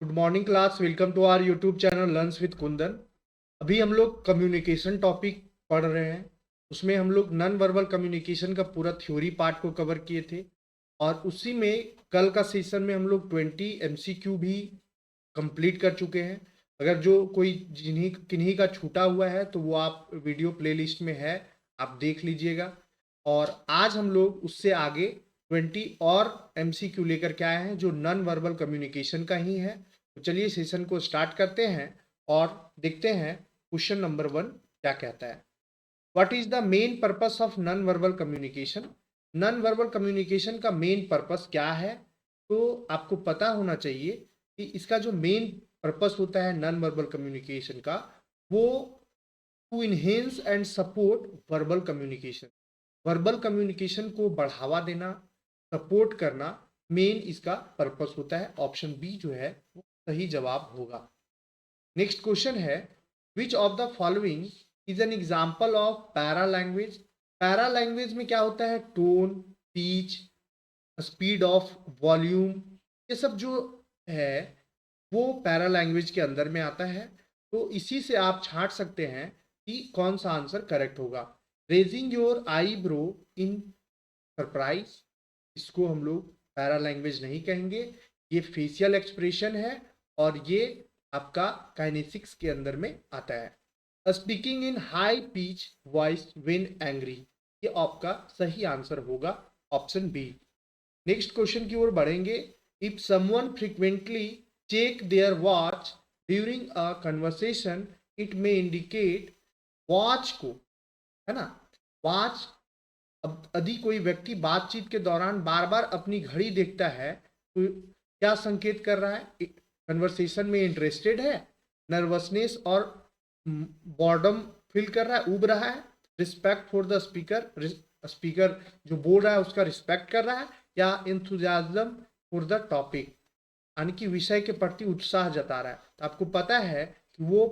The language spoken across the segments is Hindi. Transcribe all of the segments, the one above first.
Good morning class. Welcome to our YouTube channel learns with Kundan. अभी हम लोग कम्युनिकेशन टॉपिक पढ़ रहे हैं। उसमें हम लोग नॉन वर्बल कम्युनिकेशन का पूरा थ्योरी पार्ट को कवर किए थे और उसी में कल का सेशन में हम लोग 20 एमसीक्यू भी कंप्लीट कर चुके हैं। अगर जो कोई जिन्हीं किन्हीं का छूटा हुआ है तो वो आप वीडियो प्लेलिस्ट में है, आप देख लीजिएगा। और आज हम लोग उससे आगे 20 और एमसीक्यू लेकर के आए हैं जो नॉन वर्बल कम्युनिकेशन का ही है। तो चलिए सेशन को स्टार्ट करते हैं और देखते हैं क्वेश्चन नंबर 1 क्या कहता है। What is the main purpose of non verbal communication? Non verbal communication का मेन पर्पस क्या है? तो आपको पता होना चाहिए कि इसका जो मेन पर्पस होता है नॉन वर्बल कम्युनिकेशन का, वो to enhance and support verbal communication. Verbal communication को बढ़ावा देना, सपोर्ट करना मेन इसका पर्पस होता है। ऑप्शन बी जो है वो सही जवाब होगा। नेक्स्ट क्वेश्चन है, which of the following is an example of para language? Para language में क्या होता है? Tone, pitch, speed of volume, ये सब जो है वो पैरा लैंग्वेज के अंदर में आता है। तो इसी से आप छांट सकते हैं कि कौन सा आंसर करेक्ट होगा। Raising your I bro in surprise, इसको हम लोग पैरा लैंग्वेज नहीं कहेंगे, ये फेशियल एक्सप्रेशन है और ये आपका काइनेसिक्स के अंदर में आता है। Speaking in high pitch voice when angry, ये आपका सही आंसर होगा, ऑप्शन बी। नेक्स्ट क्वेश्चन की ओर बढ़ेंगे। If someone frequently check their watch during a conversation it में इंडिकेट, वॉच को, है ना, वॉच, अब यदि कोई व्यक्ति बातचीत के दौरान बार बार अपनी घड़ी देखता है तो क्या संकेत कर रहा है? कन्वर्सेशन में इंटरेस्टेड है, नर्वसनेस और बॉर्डम फील कर रहा है, उब रहा है, respect for the speaker, speaker जो बोल रहा है उसका रिस्पेक्ट कर रहा है, या इंथुजियाज्म फॉर द टॉपिक, यानी कि विषय के प्रति उत्साह जता रहा है। तो आपको पता है कि वो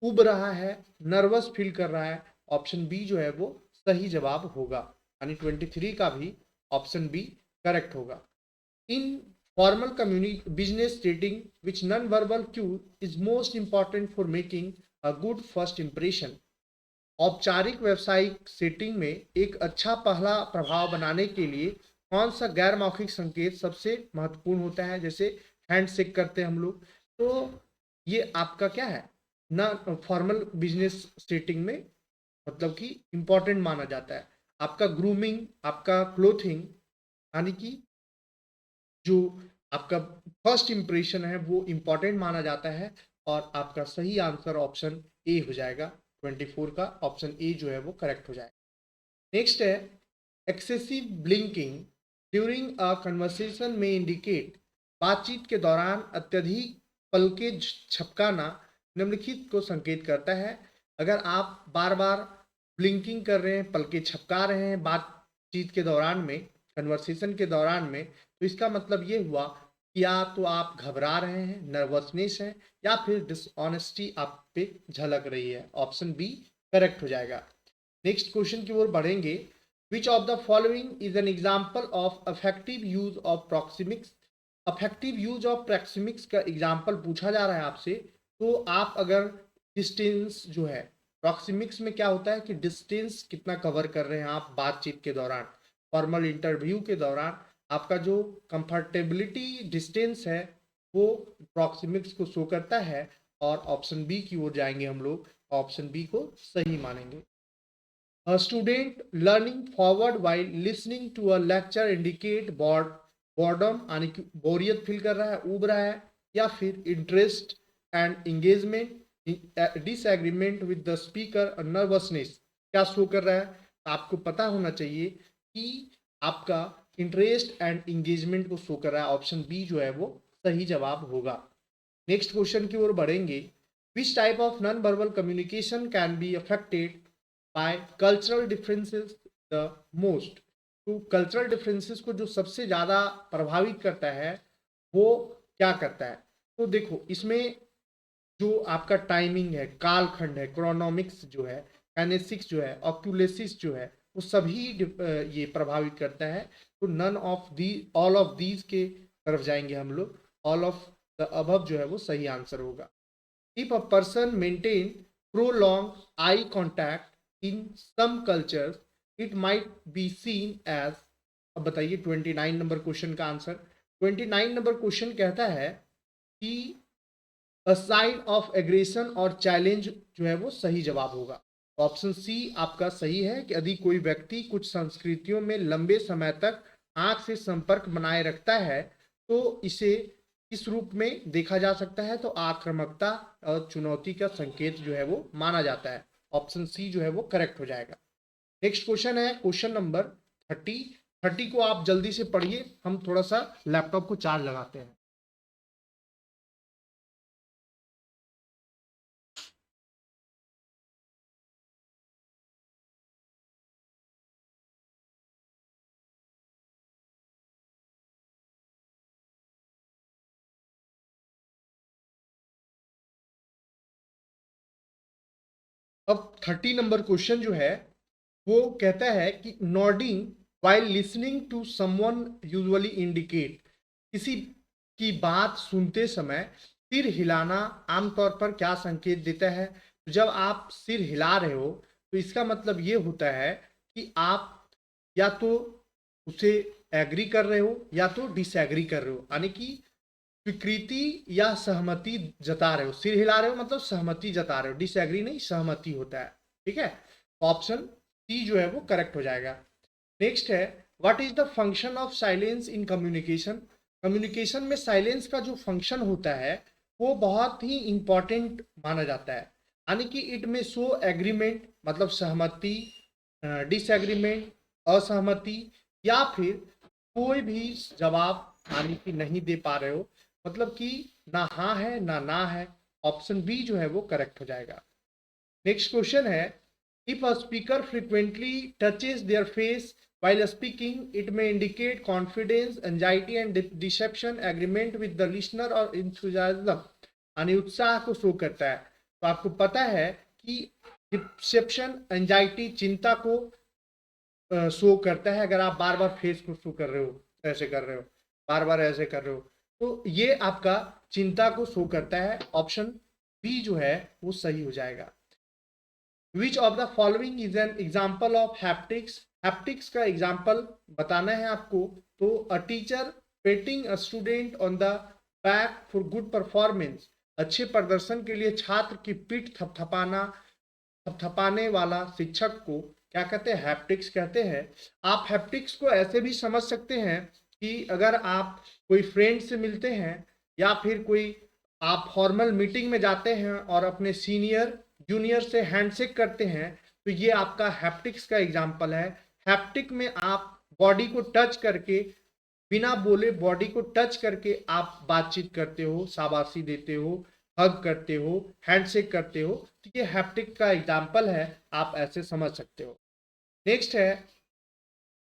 उब रहा है, नर्वस फील कर रहा है। ऑप्शन बी जो है वो सही जवाब होगा, यानी 23 का भी ऑप्शन बी करेक्ट होगा। In formal community business setting which non verbal Q is most important for making a good first impression? औपचारिक व्यावसायिक सेटिंग में एक अच्छा पहला प्रभाव बनाने के लिए कौन सा गैर मौखिक संकेत सबसे महत्वपूर्ण होता है? जैसे हैंड शेक करते हैं हम लोग, तो ये आपका क्या है ना, फॉर्मल बिजनेस सेटिंग में मतलब कि इंपॉर्टेंट माना जाता है। आपका ग्रूमिंग, आपका क्लोथिंग, यानी कि जो आपका फर्स्ट इंप्रेशन है वो इंपॉर्टेंट माना जाता है। और आपका सही आंसर ऑप्शन ए हो जाएगा। 24 का ऑप्शन ए जो है वो करेक्ट हो जाएगा। नेक्स्ट है, excessive blinking during a conversation में इंडिकेट, बातचीत के दौरान अत्यधिक पलके झपकाना निम्नलिखित को संकेत करता है। अगर आप बार बार ब्लिंकिंग कर रहे हैं, पलके झपका रहे हैं बातचीत के दौरान में, कन्वर्सेशन के दौरान में, तो इसका मतलब ये हुआ कि या तो आप घबरा रहे हैं, नर्वसनेस है, या फिर डिसऑनेस्टी आप पे झलक रही है। ऑप्शन बी करेक्ट हो जाएगा। नेक्स्ट क्वेश्चन की ओर बढ़ेंगे। Which of the following is an example of affective use of proxemics? Affective use of proxemics का एग्जाम्पल पूछा जा रहा है आपसे, तो आप अगर डिस्टेंस जो है, प्रॉक्सिमिक्स में क्या होता है कि डिस्टेंस कितना कवर कर रहे हैं आप बातचीत के दौरान, फॉर्मल इंटरव्यू के दौरान, आपका जो कंफर्टेबिलिटी डिस्टेंस है वो प्रॉक्सिमिक्स को शो करता है। और ऑप्शन बी की ओर जाएंगे हम लोग, ऑप्शन बी को सही मानेंगे। A student learning forward while listening to a lecture indicate boredom, यानी कि बोरियत फील कर रहा है, उब रहा है, या फिर interest and engagement, disagreement with the speaker, nervousness, क्या शो कर रहा है? आपको पता होना चाहिए कि आपका इंटरेस्ट एंड एंगेजमेंट को शो कर रहा है। ऑप्शन बी जो है वो सही जवाब होगा। नेक्स्ट क्वेश्चन की ओर बढ़ेंगे। Which type of non verbal communication can be affected by cultural differences the most? तो कल्चरल डिफरेंसेस को जो सबसे ज़्यादा प्रभावित करता है वो क्या करता है? तो देखो, इसमें जो आपका टाइमिंग है, कालखंड है, क्रोनोमिक्स जो है, काइनेसिक्स जो है, ऑक्यूलेसिस जो है, वो सभी ये प्रभावित करता है। तो none of the, all of these के तरफ जाएंगे हम लोग। ऑल ऑफ द अबव जो है वो सही आंसर होगा। If a person maintain prolong eye contact in some cultures it might be seen as. अब बताइए 29 नंबर क्वेश्चन का आंसर। 29 नंबर क्वेश्चन कहता है कि अ साइन ऑफ एग्रेशन और चैलेंज जो है वो सही जवाब होगा। ऑप्शन सी आपका सही है कि यदि कोई व्यक्ति कुछ संस्कृतियों में लंबे समय तक आंख से संपर्क बनाए रखता है तो इसे इस रूप में देखा जा सकता है, तो आक्रामकता और चुनौती का संकेत जो है वो माना जाता है। ऑप्शन सी जो है वो करेक्ट हो जाएगा। नेक्स्ट क्वेश्चन है क्वेश्चन नंबर 30। 30 को आप जल्दी से पढ़िए, हम थोड़ा सा लैपटॉप को चार्ज लगाते हैं। अब 30 नंबर क्वेश्चन जो है वो कहता है कि nodding while listening to someone usually indicate, किसी की बात सुनते समय सिर हिलाना आमतौर पर क्या संकेत देता है। तो जब आप सिर हिला रहे हो तो इसका मतलब ये होता है कि आप या तो उसे एग्री कर रहे हो या तो डिसएग्री कर रहे हो, यानी कि स्वीकृति या सहमति जता रहे हो। सिर हिला रहे हो मतलब सहमति जता रहे हो, डिसएग्री नहीं, सहमति होता है। ठीक है, ऑप्शन सी जो है वो करेक्ट हो जाएगा। नेक्स्ट है what is the function of silence in communication. Communication में साइलेंस का जो फंक्शन होता है वो बहुत ही इंपॉर्टेंट माना जाता है, यानी कि इट में शो एग्रीमेंट मतलब सहमति, डिसएग्रीमेंट असहमति, या फिर कोई भी जवाब यानी कि नहीं दे पा रहे हो, मतलब कि ना हाँ है ना है। ऑप्शन बी जो है वो करेक्ट हो जाएगा। नेक्स्ट क्वेश्चन है if a speaker frequently touches their face while speaking it may indicate confidence, anxiety and deception, agreement with the listener और enthusiasm, यानी उत्साह को शो करता है। तो आपको पता है कि डिसेप्शन एंजाइटी चिंता को शो करता है। अगर आप बार बार फेस को शो कर रहे हो, ऐसे कर रहे हो, बार बार ऐसे कर रहे हो, तो ये आपका चिंता को शो करता है। ऑप्शन बी जो है वो सही हो जाएगा। Which of the following is an example of haptics. Haptics का एग्जाम्पल बताना है आपको। तो a teacher painting a student on the back for good performance, अच्छे प्रदर्शन के लिए छात्र की पीठ थपथपाने वाला शिक्षक को क्या कहते हैं, हैप्टिक्स कहते हैं। आप हैप्टिक्स को ऐसे भी समझ सकते हैं कि अगर आप कोई फ्रेंड से मिलते हैं या फिर कोई आप फॉर्मल मीटिंग में जाते हैं और अपने सीनियर जूनियर से हैंडशेक करते हैं, तो ये आपका हैप्टिक्स का एग्जाम्पल है। हैप्टिक में आप बॉडी को टच करके, बिना बोले बॉडी को टच करके आप बातचीत करते हो, शाबाशी देते हो, हग करते हो, हैंडशेक करते हो, तो ये हैप्टिक का एग्जाम्पल है, आप ऐसे समझ सकते हो। नेक्स्ट है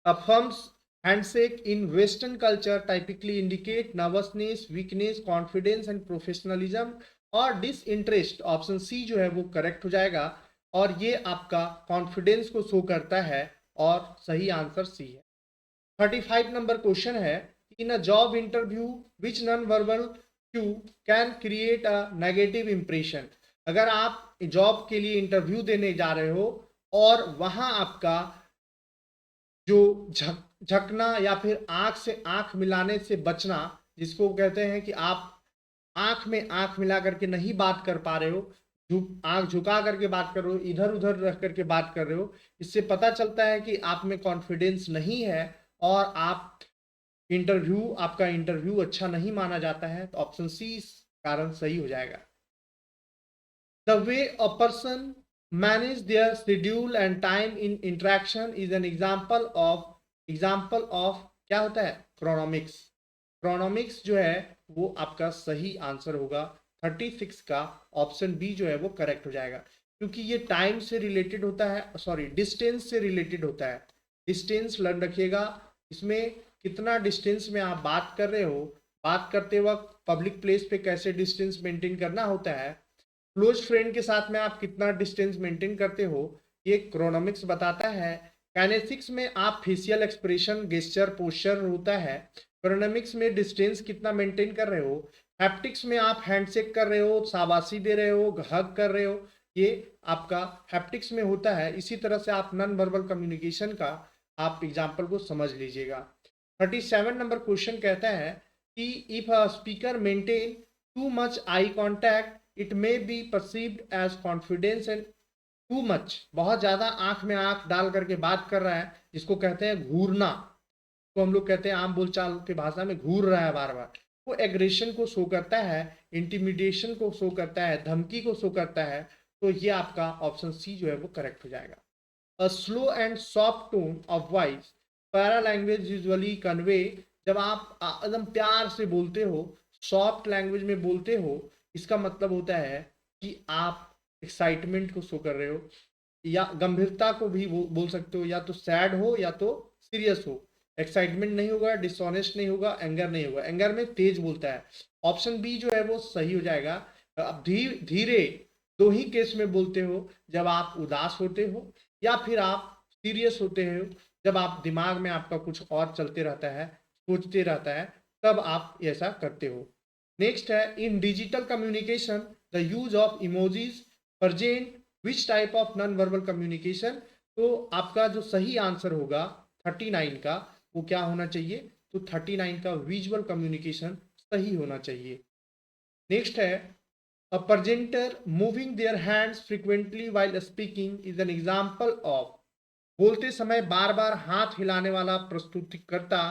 a firm's handshake in western culture typically indicate nervousness, weakness, confidence and professionalism और disinterest। ऑप्शन सी जो है वो करेक्ट हो जाएगा और ये आपका कॉन्फिडेंस को शो करता है और सही आंसर सी है। 35 नंबर क्वेश्चन है in a job interview which non verbal cue can create a negative impression. अगर आप जॉब के लिए इंटरव्यू देने जा रहे हो और वहां आपका जो झकना या फिर आंख से आंख मिलाने से बचना, जिसको कहते हैं कि आप आंख में आंख मिला करके नहीं बात कर पा रहे हो, आंख झुका करके बात कर रहे हो, इधर उधर रख करके बात कर रहे हो, इससे पता चलता है कि आप में कॉन्फिडेंस नहीं है और आपका इंटरव्यू अच्छा नहीं माना जाता है। तो ऑप्शन सी इस कारण सही हो जाएगा। The way a person manage their schedule and time in interaction is an example of क्या होता है, क्रोनोमिक्स। क्रोनोमिक्स जो है वो आपका सही आंसर होगा। 36 का ऑप्शन बी जो है वो करेक्ट हो जाएगा, क्योंकि ये टाइम से रिलेटेड होता है, सॉरी डिस्टेंस से रिलेटेड होता है। डिस्टेंस लर्न रखिएगा, इसमें कितना डिस्टेंस में आप बात कर रहे हो, बात करते वक्त पब्लिक प्लेस पे कैसे डिस्टेंस मेंटेन करना होता है, क्लोज फ्रेंड के साथ में आप कितना डिस्टेंस मेंटेन करते हो, ये क्रोनोमिक्स बताता है। काइनेसिक्स में आप फेशियल एक्सप्रेशन, गेस्चर, पोस्चर होता है, क्रोनेमिक्स में डिस्टेंस कितना मेंटेन कर रहे हो, हैप्टिक्स में आप हैंडशेक कर रहे हो, शाबाशी दे रहे हो, हग कर रहे हो, ये आपका हैप्टिक्स में होता है। इसी तरह से आप नॉन वर्बल कम्युनिकेशन का आप एग्जाम्पल को समझ लीजिएगा। 37 नंबर क्वेश्चन कहता है कि if a speaker maintain too much eye contact it may be perceived as confidence and too much, बहुत ज्यादा आंख में आंख डाल करके बात कर रहा है, जिसको कहते हैं घूरना, तो हम लोग कहते हैं आम बोलचाल की भाषा में घूर रहा है बार बार, वो एग्रेशन को शो करता है, इंटिमिडेशन को शो करता है, धमकी को शो करता है। तो ये आपका ऑप्शन सी जो है वो करेक्ट हो जाएगा। A slow and soft tone of voice para language usually convey, जब आप एकदम प्यार से बोलते हो, सॉफ्ट लैंग्वेज में बोलते हो, इसका मतलब होता है कि आप एक्साइटमेंट को शो कर रहे हो, या गंभीरता को भी बोल सकते हो, या तो सैड हो या तो सीरियस हो। एक्साइटमेंट नहीं होगा, डिसऑनेस्ट नहीं होगा, एंगर नहीं होगा, एंगर में तेज बोलता है। ऑप्शन बी जो है वो सही हो जाएगा। अब धीरे दो ही केस में बोलते हो, जब आप उदास होते हो या फिर आप सीरियस होते हो, जब आप दिमाग में आपका कुछ और चलते रहता है, सोचते रहता है, तब आप ऐसा करते हो। नेक्स्ट है, इन digital communication the use of emojis present which type of non verbal communication. तो आपका जो सही आंसर होगा 39 का, वो क्या होना चाहिए, तो 39 का विजुअल कम्युनिकेशन सही होना चाहिए। नेक्स्ट है, अ presenter moving their hands frequently while speaking is an example of, बोलते समय बार बार हाथ हिलाने वाला प्रस्तुतिकर्ता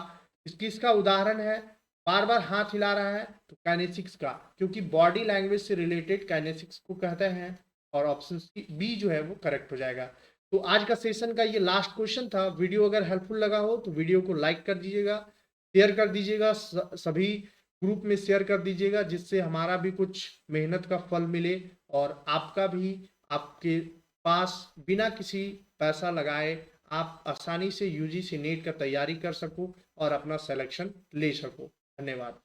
किसका उदाहरण है। बार बार हाथ हिला रहा है तो काइनेसिक्स का, क्योंकि बॉडी लैंग्वेज से रिलेटेड काइनेसिक्स को कहते हैं, और ऑप्शन बी जो है वो करेक्ट हो जाएगा। तो आज का सेशन का ये लास्ट क्वेश्चन था। वीडियो अगर हेल्पफुल लगा हो तो वीडियो को लाइक कर दीजिएगा, शेयर कर दीजिएगा, सभी ग्रुप में शेयर कर दीजिएगा, जिससे हमारा भी कुछ मेहनत का फल मिले और आपका भी, आपके पास बिना किसी पैसा लगाए आप आसानी से यूजीसी नेट का तैयारी कर सको और अपना सिलेक्शन ले सको। धन्यवाद।